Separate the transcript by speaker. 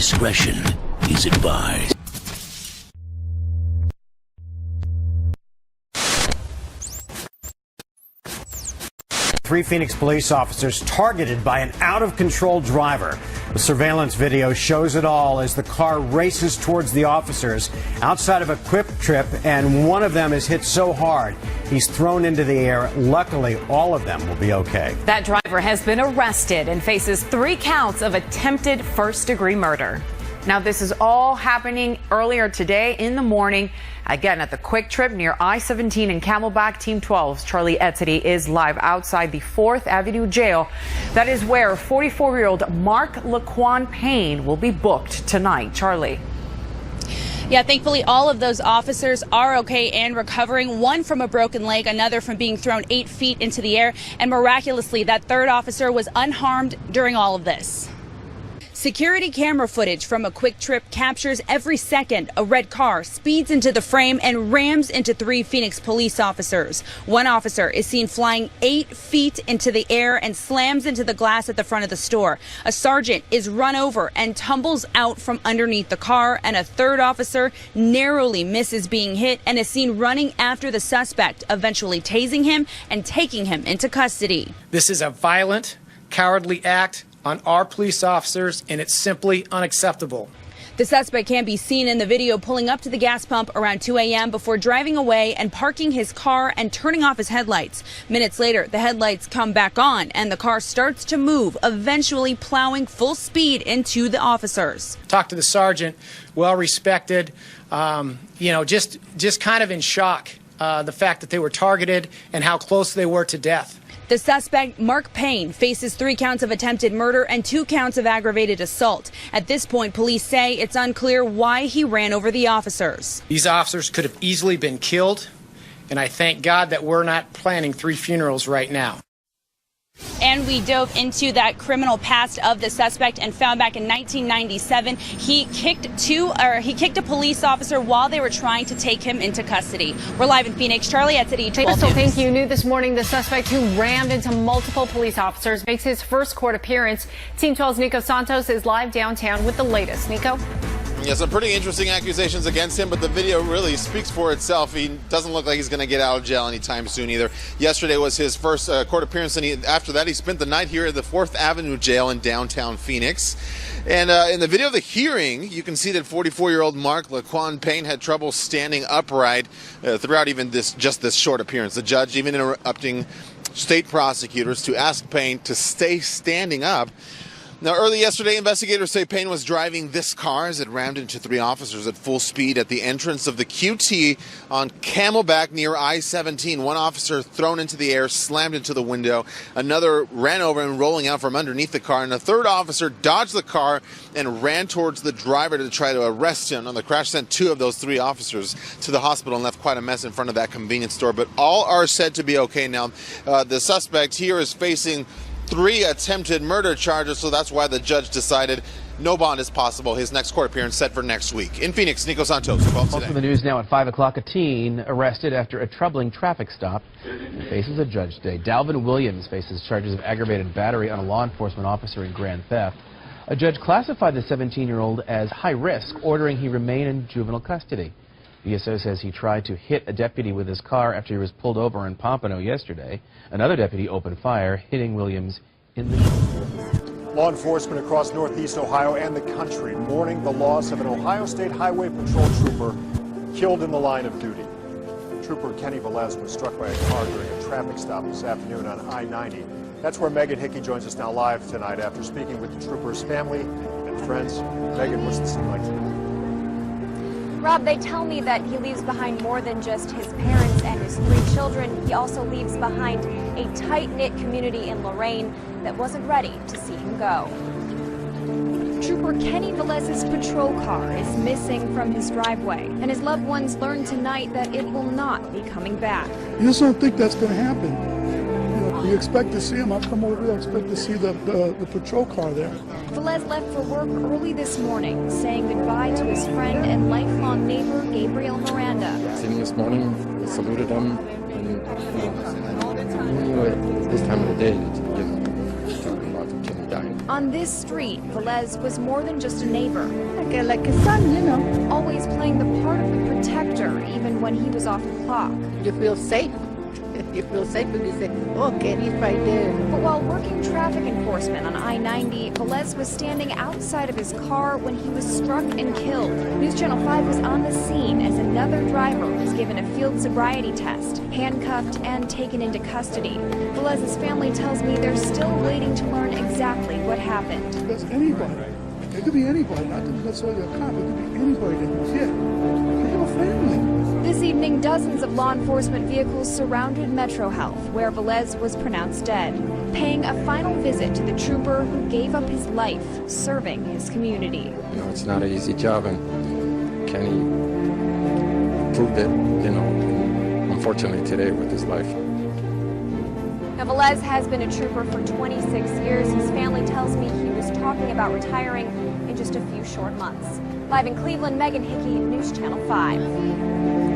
Speaker 1: Discretion is advised.
Speaker 2: Three Phoenix police officers targeted by an out-of-control driver. The surveillance video shows it all as the car races towards the officers outside of a Quick Trip, and one of them is hit so hard he's thrown into the air. Luckily, all of them will be okay.
Speaker 3: That driver has been arrested and faces 3 counts of attempted first-degree murder. Now, this is all happening earlier today in the morning. Again, at the Quick Trip near I-17 in Camelback. Team 12's Charlie Etzedy is live outside the 4th Avenue jail. That is where 44-year-old Mark Laquan Payne will be booked tonight. Charlie.
Speaker 4: Yeah, thankfully, all of those officers are okay and recovering. One from a broken leg, another from being thrown 8 feet into the air. And miraculously, that third officer was unharmed during all of this. Security camera footage from a Quick Trip captures every second a red car speeds into the frame and rams into 3 Phoenix police officers. One officer is seen flying 8 feet into the air and slams into the glass at the front of the store. A sergeant is run over and tumbles out from underneath the car, and a third officer narrowly misses being hit and is seen running after the suspect, eventually tasing him and taking him into custody.
Speaker 5: This is a violent, cowardly act on our police officers, and it's simply unacceptable.
Speaker 4: The suspect can be seen in the video pulling up to the gas pump around 2 a.m. before driving away and parking his car and turning off his headlights. Minutes later, the headlights come back on and the car starts to move, eventually plowing full speed into the officers.
Speaker 5: Talked to the sergeant, well respected, just kind of in shock, the fact that they were targeted and how close they were to death.
Speaker 4: The suspect, Mark Payne, faces 3 counts of attempted murder and 2 counts of aggravated assault. At this point, police say it's unclear why he ran over the officers.
Speaker 5: These officers could have easily been killed, and I thank God that we're not planning 3 funerals right now.
Speaker 4: And we dove into that criminal past of the suspect and found back in 1997 he kicked a police officer while they were trying to take him into custody. We're live in Phoenix. Charlie Etzedy, 12 News.
Speaker 3: Thank you. New this morning, the suspect who rammed into multiple police officers makes his first court appearance. Team 12's Nico Santos is live downtown with the latest. Nico?
Speaker 6: Yeah, some pretty interesting accusations against him, but the video really speaks for itself. He doesn't look like he's going to get out of jail anytime soon either. Yesterday was his first court appearance, and after that he spent the night here at the 4th Avenue jail in downtown Phoenix. And in the video of the hearing, you can see that 44-year-old Mark Laquan Payne had trouble standing upright throughout even this short appearance. The judge even interrupting state prosecutors to ask Payne to stay standing up. Now, early yesterday, investigators say Payne was driving this car as it rammed into 3 officers at full speed at the entrance of the QT on Camelback near I-17. One officer thrown into the air, slammed into the window. Another ran over and rolling out from underneath the car. And a third officer dodged the car and ran towards the driver to try to arrest him. Now, the crash sent 2 of those 3 officers to the hospital and left quite a mess in front of that convenience store. But all are said to be okay now. The suspect here is facing 3 attempted murder charges, so that's why the judge decided no bond is possible. His next court appearance set for next week. In Phoenix, Nico Santos, 12 Today.
Speaker 7: For the news now at 5 o'clock, a teen arrested after a troubling traffic stop and faces a judge today. Dalvin Williams faces charges of aggravated battery on a law enforcement officer and grand theft. A judge classified the 17-year-old as high risk, ordering he remain in juvenile custody. VSO says he tried to hit a deputy with his car after he was pulled over in Pompano yesterday. Another deputy opened fire, hitting Williams in the shoulder.
Speaker 8: Law enforcement across northeast Ohio and the country mourning the loss of an Ohio State Highway Patrol trooper killed in the line of duty. Trooper Kenny Velez was struck by a car during a traffic stop this afternoon on I-90. That's where Megan Hickey joins us now live tonight after speaking with the trooper's family and friends. Megan, what's the scene like today?
Speaker 9: Rob, they tell me that he leaves behind more than just his parents and his 3 children. He also leaves behind a tight-knit community in Lorain that wasn't ready to see him go. Trooper Kenny Velez's patrol car is missing from his driveway, and his loved ones learned tonight that it will not be coming back.
Speaker 10: You just don't think that's going to happen. You expect to see him. I've come over here, I expect to see the patrol car there.
Speaker 9: Velez left for work early this morning, saying goodbye to his friend and lifelong neighbor, Gabriel Miranda.
Speaker 11: Sitting this morning, I saluted him, and I knew at this time of the day that talking about Kenny dying.
Speaker 9: On this street, Velez was more than just a neighbor.
Speaker 12: Like a son, you know.
Speaker 9: Always playing the part of the protector, even when he was off the clock.
Speaker 12: You feel safe. You feel safe when you say, oh, Kenny's right there.
Speaker 9: But while working traffic enforcement on I-90, Velez was standing outside of his car when he was struck and killed. News Channel 5 was on the scene as another driver was given a field sobriety test, handcuffed and taken into custody. Velez's family tells me they're still waiting to learn exactly what happened.
Speaker 10: Because anybody, it could be anybody, not necessarily a cop, it could be anybody that was hit. They have a family.
Speaker 9: This evening, dozens of law enforcement vehicles surrounded Metro Health, where Velez was pronounced dead, paying a final visit to the trooper who gave up his life serving his community.
Speaker 11: You know, it's not an easy job, and Kenny proved it, you know, unfortunately today with his life.
Speaker 9: Now, Velez has been a trooper for 26 years. His family tells me he was talking about retiring in just a few short months. Live in Cleveland, Megan Hickey, News Channel 5.